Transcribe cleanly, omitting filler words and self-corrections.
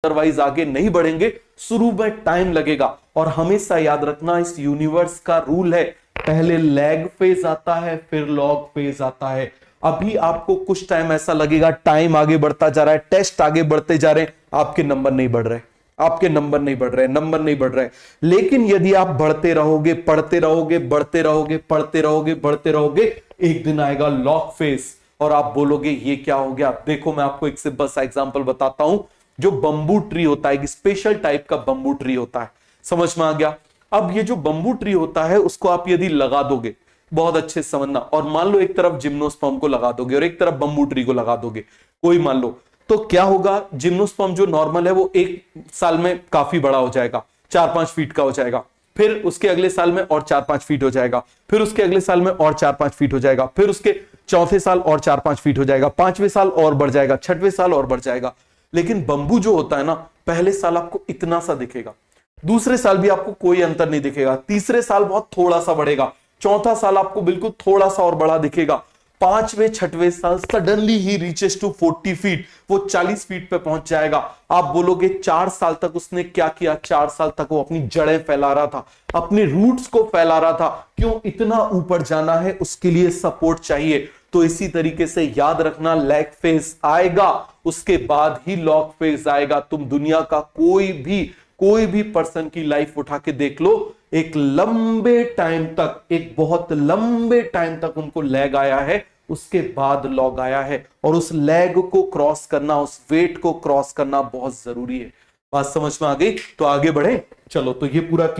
Otherwise आगे नहीं बढ़ेंगे। शुरू में टाइम लगेगा और हमेशा याद रखना इस यूनिवर्स का रूल है, पहले लैग फेज आता है फिर लॉग फेज आता है। अभी आपको कुछ टाइम ऐसा लगेगा, टाइम आगे बढ़ता जा रहा है, टेस्ट आगे बढ़ते जा रहे हैं, आपके नंबर नहीं बढ़ रहे, आपके नंबर नहीं बढ़ रहे, नंबर नहीं बढ़ रहे। लेकिन यदि आप बढ़ते रहोगे, पढ़ते रहोगे, बढ़ते रहोगे, पढ़ते रहोगे, बढ़ते रहोगे, एक दिन आएगा लॉक फेज और आप बोलोगे ये क्या हो गया। देखो मैं आपको एक सिंपल सा एग्जांपल बताता हूं। जो बंबू ट्री होता है, एक स्पेशल टाइप का बंबू ट्री होता है, समझ में आ गया। अब ये जो बंबू ट्री होता है उसको आप यदि लगा दोगे, बहुत अच्छे से समझना, और मान लो एक तरफ जिम्नोस्पर्म को लगा दोगे और एक तरफ बंबू ट्री को लगा दोगे, कोई मान लो, तो क्या होगा, जिम्नोस्पर्म जो नॉर्मल है वो एक साल में काफी बड़ा हो जाएगा, 4-5 फीट का हो जाएगा, फिर उसके अगले साल में और 4-5 फीट हो जाएगा, फिर उसके अगले साल में और 4-5 फीट हो जाएगा, फिर उसके चौथे साल और 4-5 फीट हो जाएगा, 5वें साल और बढ़ जाएगा, 6वें साल और बढ़ जाएगा। लेकिन बंबू जो होता है ना, पहले साल आपको इतना सा दिखेगा, दूसरे साल भी आपको कोई अंतर नहीं दिखेगा, तीसरे साल बहुत थोड़ा सा बढ़ेगा, चौथा साल आपको बिल्कुल थोड़ा सा और बड़ा दिखेगा, 5वें 6वें साल सडनली ही रीचेस टू 40 फीट, वो 40 फीट पे पहुंच जाएगा। आप बोलोगे 4 साल तक उसने क्या किया, 4 साल तक वो अपनी जड़ें फैला रहा था, अपने रूट्स को फैला रहा था। क्यों, इतना ऊपर जाना है उसके लिए सपोर्ट चाहिए। तो इसी तरीके से याद रखना, लैग फेज आएगा उसके बाद ही लॉक फेज आएगा। तुम दुनिया का कोई भी पर्सन की लाइफ उठा के देख लो, एक लंबे टाइम तक, एक बहुत लंबे टाइम तक उनको लैग आया है, उसके बाद लॉग आया है। और उस लैग को क्रॉस करना, उस वेट को क्रॉस करना बहुत जरूरी है। बात समझ में आ गई? तो आगे बढ़े, चलो। तो ये पूरा